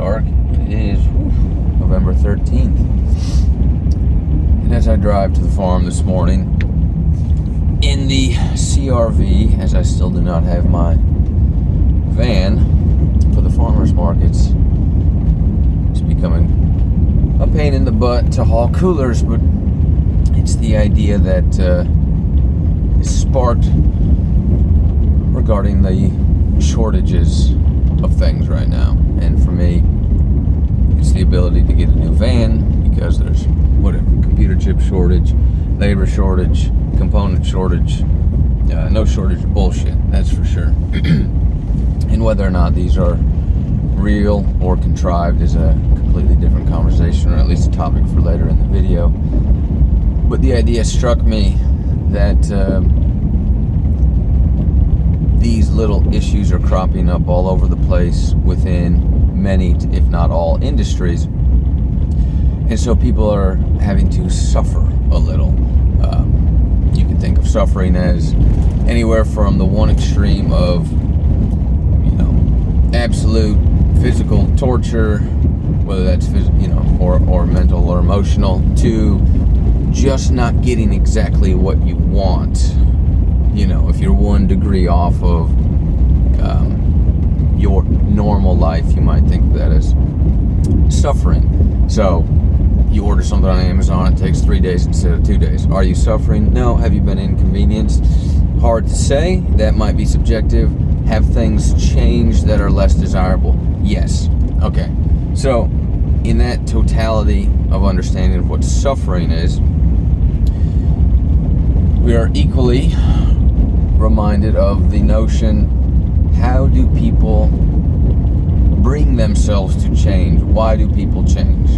dark. It is November 13th. And as I drive to the farm this morning in the CRV, as I still do not have my van for the farmers markets, it's becoming a pain in the butt to haul coolers, but it's the idea that is sparked regarding the shortages of things right now. And for me, it's the ability to get a new van because there's computer chip shortage, labor shortage, component shortage, no shortage of bullshit, that's for sure. And whether or not these are real or contrived is a completely different conversation, or at least a topic for later in the video. But the idea struck me that these little issues are cropping up all over the place within many, if not all, industries. And so people are having to suffer a little. You can think of suffering as anywhere from the one extreme of, absolute physical torture, whether that's or mental or emotional, to just not getting exactly what you want. If you're 1 degree off of your normal life, you might think of that as suffering. So you order something on Amazon, it takes 3 days instead of 2 days. Are you suffering? No. Have you been inconvenienced? Hard to say. That might be subjective. Have things changed that are less desirable? Yes. Okay. So in that totality of understanding of what suffering is, we are equally reminded of the notion, how do people bring themselves to change? Why do people change?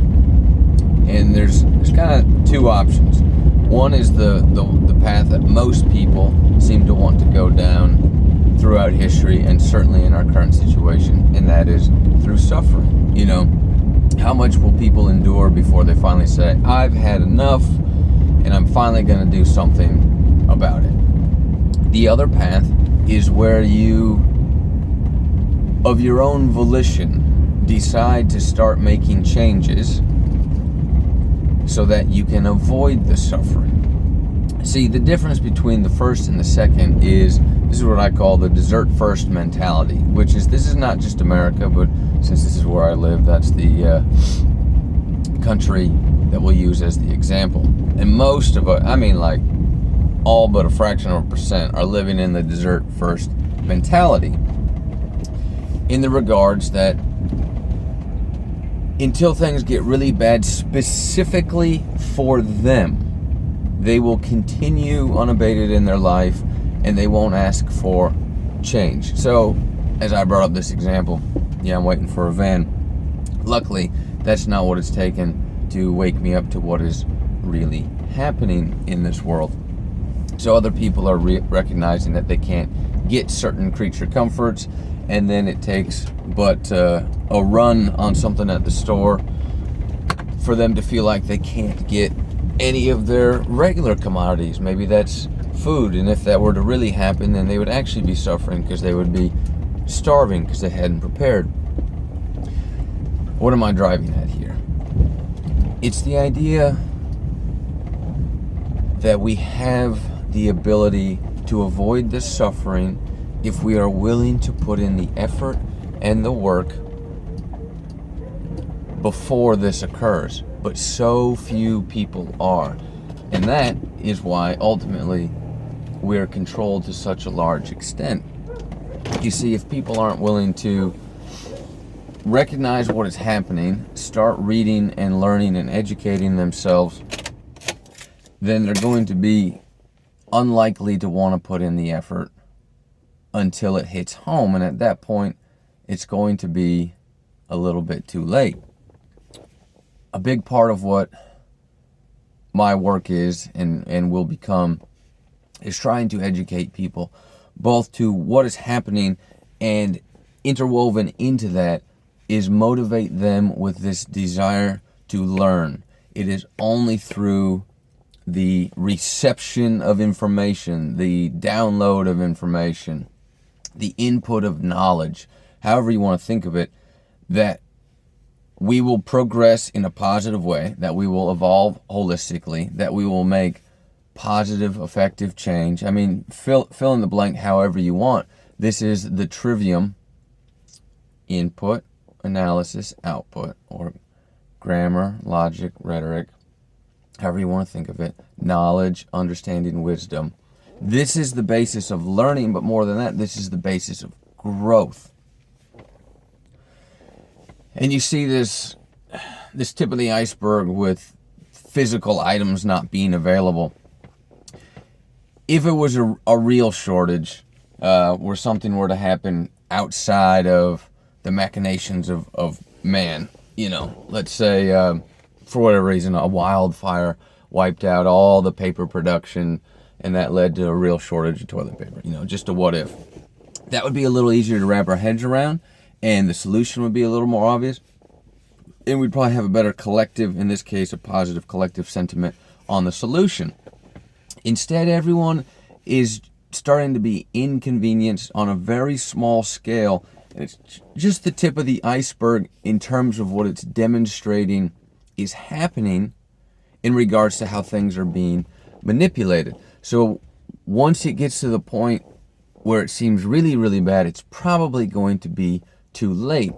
And there's kind of 2 options. One is the path that most people seem to want to go down throughout history, and certainly in our current situation, and that is through suffering. How much will people endure before they finally say, I've had enough, and I'm finally going to do something about it? The other path is where you, of your own volition, decide to start making changes so that you can avoid the suffering. See, the difference between the first and the second is, this is what I call the dessert first mentality, which is, this is not just America, but since this is where I live, that's the country that we'll use as the example. And most of us, all but a fraction of a percent, are living in the dessert first mentality, in the regards that until things get really bad specifically for them, they will continue unabated in their life and they won't ask for change. So, as I brought up this example, I'm waiting for a van. Luckily, that's not what it's taken to wake me up to what is really happening in this world. So other people are recognizing that they can't get certain creature comforts, and then it takes but a run on something at the store for them to feel like they can't get any of their regular commodities. Maybe that's food, and if that were to really happen, then they would actually be suffering because they would be starving because they hadn't prepared. What am I driving at here? It's the idea that we have the ability to avoid this suffering if we are willing to put in the effort and the work before this occurs. But so few people are. And that is why ultimately we're controlled to such a large extent. You see, if people aren't willing to recognize what is happening, start reading and learning and educating themselves, then they're going to be unlikely to want to put in the effort until it hits home. And at that point, it's going to be a little bit too late. A big part of what my work is and will become is trying to educate people both to what is happening, and interwoven into that is motivate them with this desire to learn. It is only through the reception of information, the download of information, the input of knowledge, however you want to think of it, that we will progress in a positive way, that we will evolve holistically, that we will make positive, effective change. I mean, fill in the blank however you want. This is the trivium: input, analysis, output, or grammar, logic, rhetoric, however you want to think of it, knowledge, understanding, wisdom. This is the basis of learning, but more than that, this is the basis of growth. And you see this tip of the iceberg with physical items not being available. If it was a real shortage, where something were to happen outside of the machinations of man, let's say for whatever reason a wildfire wiped out all the paper production, and that led to a real shortage of toilet paper, just a what if. That would be a little easier to wrap our heads around, and the solution would be a little more obvious, and we'd probably have a better collective, in this case a positive collective sentiment on the solution. Instead, everyone is starting to be inconvenienced on a very small scale. It's just the tip of the iceberg in terms of what it's demonstrating is happening in regards to how things are being manipulated. So once it gets to the point where it seems really, really bad, it's probably going to be too late.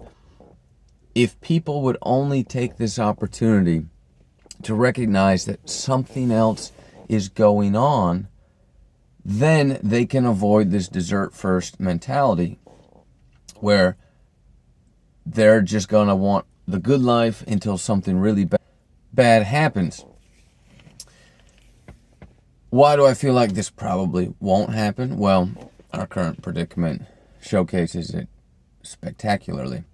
If people would only take this opportunity to recognize that something else is going on, then they can avoid this dessert first mentality where they're just going to want the good life until something really bad happens. Why do I feel like this probably won't happen? Well, our current predicament showcases it spectacularly.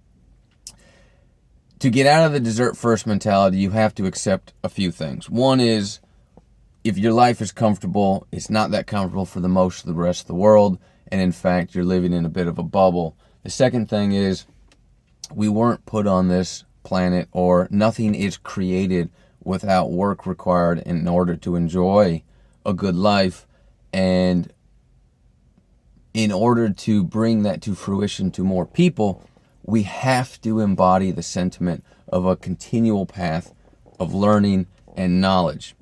To get out of the dessert first mentality, you have to accept a few things. One is, if your life is comfortable, it's not that comfortable for the most of the rest of the world, and in fact, you're living in a bit of a bubble. The second thing is, we weren't put on this planet, or nothing is created without work required in order to enjoy a good life, and in order to bring that to fruition to more people, we have to embody the sentiment of a continual path of learning and knowledge.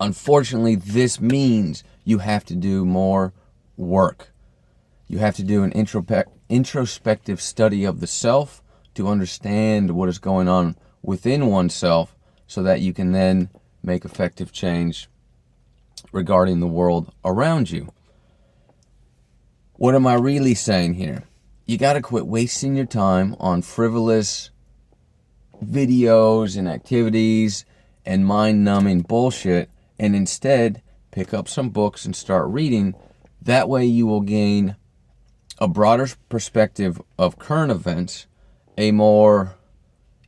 Unfortunately, this means you have to do more work. You have to do an introspective study of the self to understand what is going on within oneself, so that you can then make effective change regarding the world around you. What am I really saying here? You got to quit wasting your time on frivolous videos and activities and mind-numbing bullshit, and instead pick up some books and start reading. That way you will gain a broader perspective of current events, a more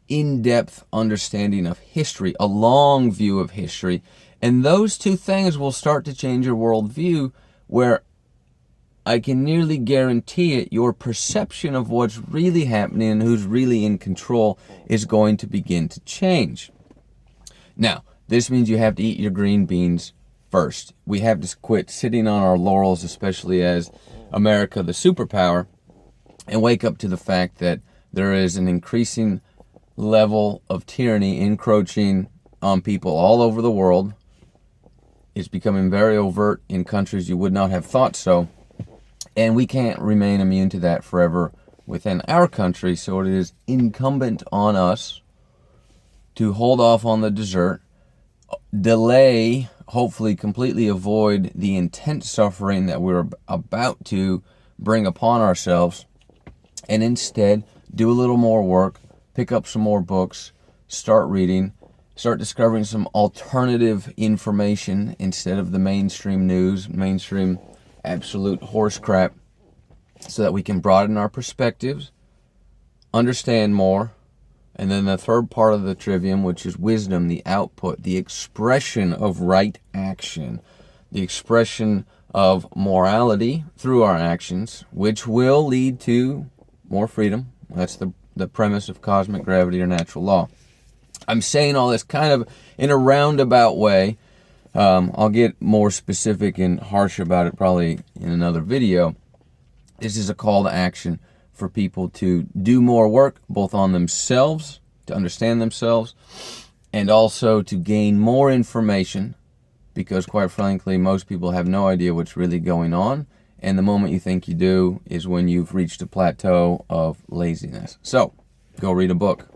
in-depth understanding of history, a long view of history, and those two things will start to change your worldview, where I can nearly guarantee it, your perception of what's really happening and who's really in control is going to begin to change. Now, this means you have to eat your green beans first. We have to quit sitting on our laurels, especially as America, the superpower, and wake up to the fact that there is an increasing level of tyranny encroaching on people all over the world. It's becoming very overt in countries you would not have thought so. And we can't remain immune to that forever within our country, so it is incumbent on us to hold off on the dessert, delay, hopefully completely avoid the intense suffering that we're about to bring upon ourselves, and instead do a little more work, pick up some more books, start reading, start discovering some alternative information instead of the mainstream news, mainstream absolute horse crap, so that we can broaden our perspectives, understand more. And then the third part of the trivium, which is wisdom, the output, the expression of right action, the expression of morality through our actions, which will lead to more freedom. That's the premise of cosmic gravity or natural law. I'm saying all this kind of in a roundabout way. I'll get more specific and harsh about it probably in another video. This is a call to action for people to do more work, both on themselves to understand themselves, and also to gain more information, because quite frankly, most people have no idea what's really going on. And the moment you think you do is when you've reached a plateau of laziness. So, go read a book.